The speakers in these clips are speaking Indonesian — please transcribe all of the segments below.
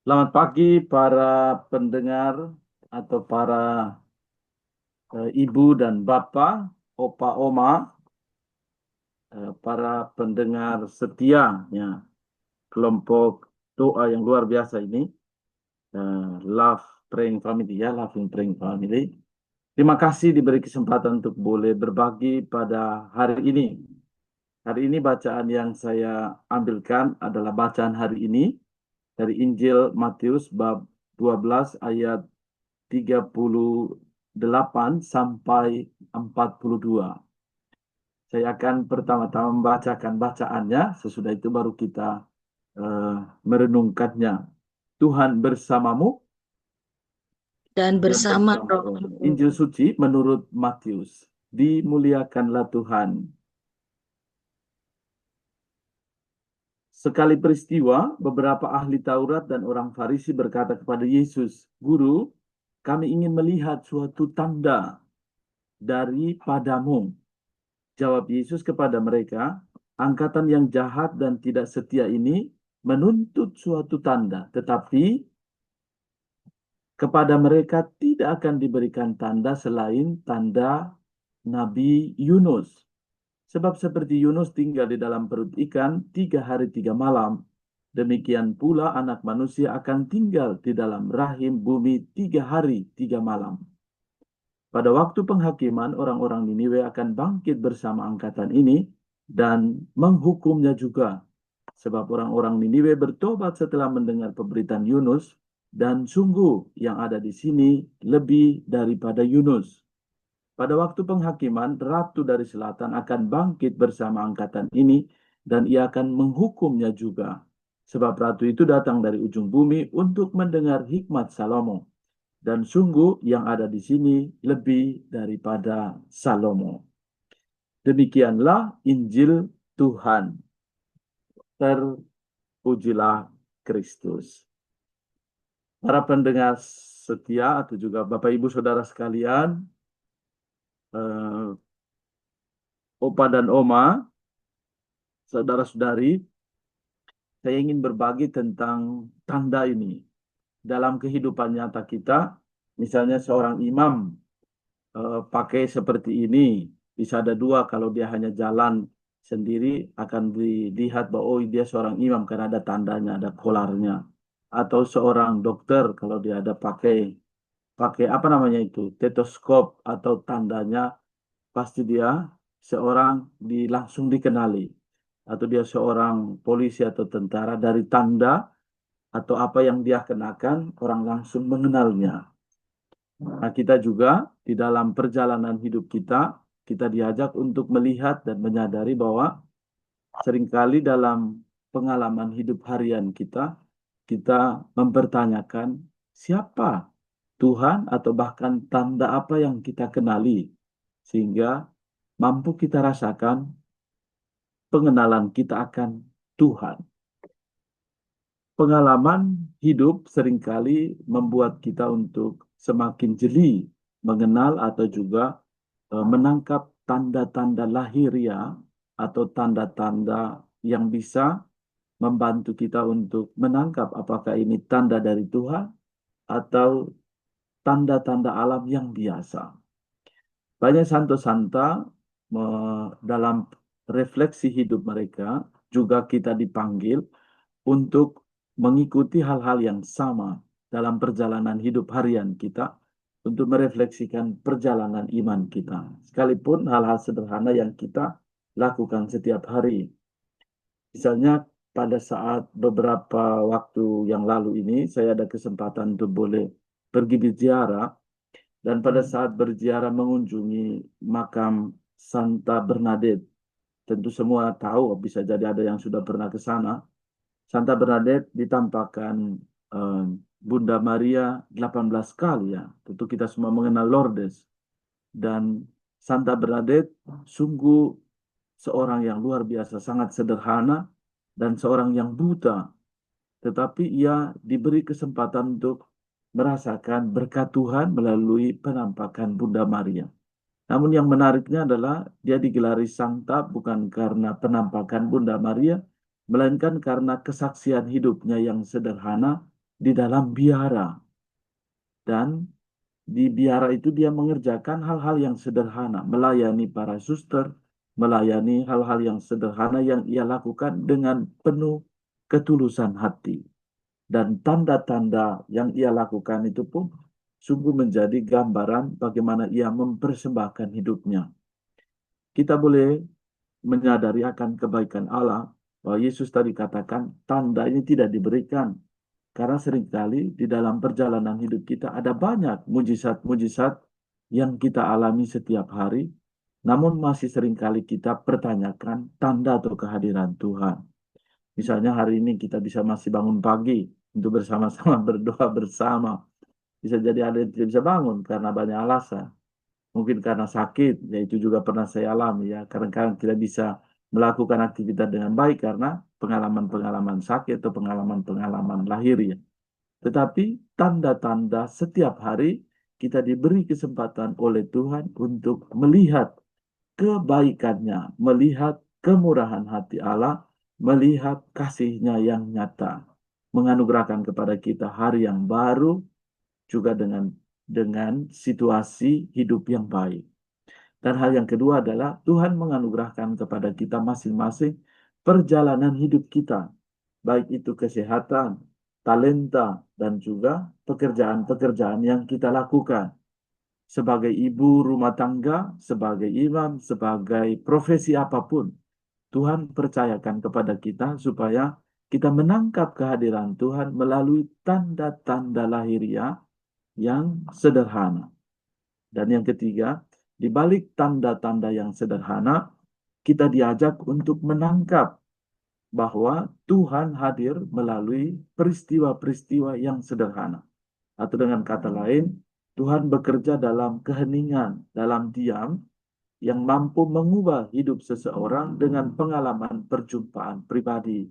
Selamat pagi para pendengar atau para ibu dan bapak, opa oma, para pendengar setianya kelompok doa yang luar biasa ini, Love Praying Family ya, Loving Praying Family. Terima kasih diberi kesempatan untuk boleh berbagi pada hari ini. Hari ini bacaan yang saya ambilkan adalah bacaan hari ini dari Injil Matius bab 12 ayat 38 sampai 42. Saya akan pertama-tama membacakan bacaannya, sesudah itu baru kita eh, merenungkannya. Tuhan bersamamu Dan dan bersama bersama roh. rohmu. Injil suci menurut Matius. Dimuliakanlah Tuhan. Sekali peristiwa, beberapa ahli Taurat dan orang Farisi berkata kepada Yesus, "Guru, kami ingin melihat suatu tanda daripadamu." Jawab Yesus kepada mereka, "Angkatan yang jahat dan tidak setia ini menuntut suatu tanda, tetapi kepada mereka tidak akan diberikan tanda selain tanda Nabi Yunus. Sebab seperti Yunus tinggal di dalam perut ikan 3 hari 3 malam, demikian pula anak manusia akan tinggal di dalam rahim bumi 3 hari 3 malam. Pada waktu penghakiman, orang-orang Niniwe akan bangkit bersama angkatan ini dan menghukumnya juga. Sebab orang-orang Niniwe bertobat setelah mendengar pemberitaan Yunus, dan sungguh yang ada di sini lebih daripada Yunus. Pada waktu penghakiman, Ratu dari Selatan akan bangkit bersama angkatan ini, dan ia akan menghukumnya juga. Sebab Ratu itu datang dari ujung bumi untuk mendengar hikmat Salomo. Dan sungguh yang ada di sini lebih daripada Salomo. Demikianlah Injil Tuhan. Terpujilah Kristus. Para pendengar setia atau juga Bapak Ibu Saudara sekalian, Opa dan Oma, saudara-saudari, saya ingin berbagi tentang tanda ini. Dalam kehidupan nyata kita, misalnya seorang imam pakai seperti ini. Bisa ada dua, kalau dia hanya jalan sendiri akan dilihat bahwa oh dia seorang imam karena ada tandanya, ada kolarnya. Atau seorang dokter kalau dia ada pakai pakai apa namanya itu, stetoskop atau tandanya, pasti dia seorang langsung dikenali. Atau dia seorang polisi atau tentara dari tanda atau apa yang dia kenakan, orang langsung mengenalnya. Nah, kita juga di dalam perjalanan hidup kita, kita diajak untuk melihat dan menyadari bahwa seringkali dalam pengalaman hidup harian kita, kita mempertanyakan siapa Tuhan atau bahkan tanda apa yang kita kenali, sehingga mampu kita rasakan pengenalan kita akan Tuhan. Pengalaman hidup seringkali membuat kita untuk semakin jeli mengenal atau juga menangkap tanda-tanda lahiria atau tanda-tanda yang bisa membantu kita untuk menangkap apakah ini tanda dari Tuhan atau tanda-tanda alam yang biasa. Banyak santo-santa dalam refleksi hidup mereka juga kita dipanggil untuk mengikuti hal-hal yang sama dalam perjalanan hidup harian kita, untuk merefleksikan perjalanan iman kita. Sekalipun hal-hal sederhana yang kita lakukan setiap hari. Misalnya pada saat beberapa waktu yang lalu ini, saya ada kesempatan untuk boleh pergi berziarah, dan pada saat berziarah mengunjungi makam Santa Bernadette, tentu semua tahu, bisa jadi ada yang sudah pernah ke sana. Santa Bernadette ditampakkan eh, Bunda Maria 18 kali ya. Tentu kita semua mengenal Lourdes. Dan Santa Bernadette sungguh seorang yang luar biasa, sangat sederhana dan seorang yang buta. Tetapi ia diberi kesempatan untuk merasakan berkat Tuhan melalui penampakan Bunda Maria. Namun yang menariknya adalah dia digelari Santa bukan karena penampakan Bunda Maria, melainkan karena kesaksian hidupnya yang sederhana di dalam biara. Dan di biara itu dia mengerjakan hal-hal yang sederhana, melayani para suster, melayani hal-hal yang sederhana yang ia lakukan dengan penuh ketulusan hati. Dan tanda-tanda yang ia lakukan itu pun sungguh menjadi gambaran bagaimana ia mempersembahkan hidupnya. Kita boleh menyadari akan kebaikan Allah, bahwa Yesus tadi katakan tanda ini tidak diberikan. Karena seringkali di dalam perjalanan hidup kita ada banyak mujizat-mujizat yang kita alami setiap hari, namun masih seringkali kita pertanyakan tanda atau kehadiran Tuhan. Misalnya hari ini kita bisa masih bangun pagi untuk bersama-sama berdoa bersama. Bisa jadi ada yang tidak bisa bangun karena banyak alasan. Mungkin karena sakit, ya itu juga pernah saya alami ya. Kadang-kadang tidak bisa melakukan aktivitas dengan baik karena pengalaman-pengalaman sakit atau pengalaman-pengalaman lahir ya. Tetapi tanda-tanda setiap hari kita diberi kesempatan oleh Tuhan untuk melihat kebaikannya, melihat kemurahan hati Allah, melihat kasih-Nya yang nyata, menganugerahkan kepada kita hari yang baru, juga dengan situasi hidup yang baik. Dan hal yang kedua adalah Tuhan menganugerahkan kepada kita masing-masing perjalanan hidup kita, baik itu kesehatan, talenta, dan juga pekerjaan-pekerjaan yang kita lakukan. Sebagai ibu rumah tangga, sebagai imam, sebagai profesi apapun, Tuhan percayakan kepada kita supaya kita menangkap kehadiran Tuhan melalui tanda-tanda lahiriah yang sederhana. Dan yang ketiga, di balik tanda-tanda yang sederhana, kita diajak untuk menangkap bahwa Tuhan hadir melalui peristiwa-peristiwa yang sederhana. Atau dengan kata lain, Tuhan bekerja dalam keheningan, dalam diam, yang mampu mengubah hidup seseorang dengan pengalaman perjumpaan pribadi.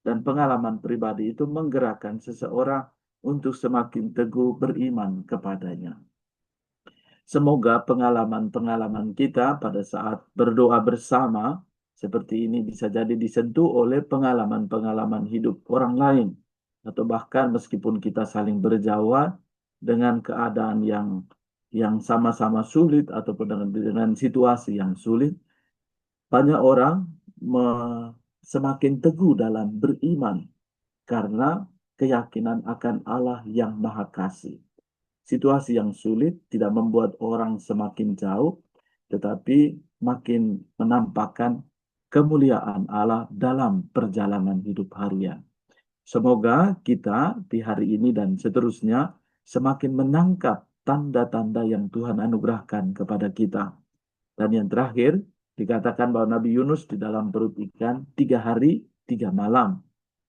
Dan pengalaman pribadi itu menggerakkan seseorang untuk semakin teguh beriman kepadanya. Semoga pengalaman-pengalaman kita pada saat berdoa bersama seperti ini bisa jadi disentuh oleh pengalaman-pengalaman hidup orang lain. Atau bahkan meskipun kita saling berjauhan dengan keadaan yang sama-sama sulit ataupun dengan situasi yang sulit, banyak orang semakin teguh dalam beriman karena keyakinan akan Allah yang Maha Kasih. Situasi yang sulit tidak membuat orang semakin jauh, tetapi makin menampakkan kemuliaan Allah dalam perjalanan hidup harian. Semoga kita di hari ini dan seterusnya semakin menangkap tanda-tanda yang Tuhan anugerahkan kepada kita. Dan yang terakhir, dikatakan bahwa Nabi Yunus di dalam perut ikan 3 hari, 3 malam.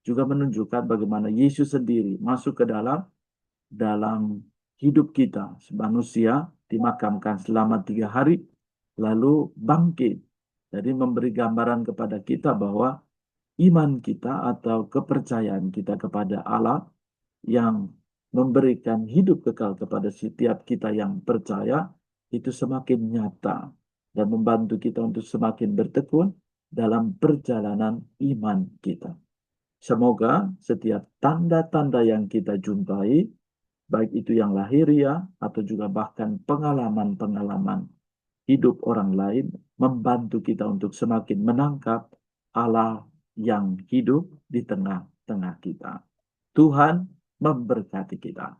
Juga menunjukkan bagaimana Yesus sendiri masuk ke dalam hidup kita. Manusia dimakamkan selama 3 hari, lalu bangkit. Jadi memberi gambaran kepada kita bahwa iman kita atau kepercayaan kita kepada Allah yang memberikan hidup kekal kepada setiap kita yang percaya, itu semakin nyata dan membantu kita untuk semakin bertekun dalam perjalanan iman kita. Semoga setiap tanda-tanda yang kita jumpai, baik itu yang lahiriah atau juga bahkan pengalaman-pengalaman hidup orang lain, membantu kita untuk semakin menangkap Allah yang hidup di tengah-tengah kita. Tuhan memberkati kita.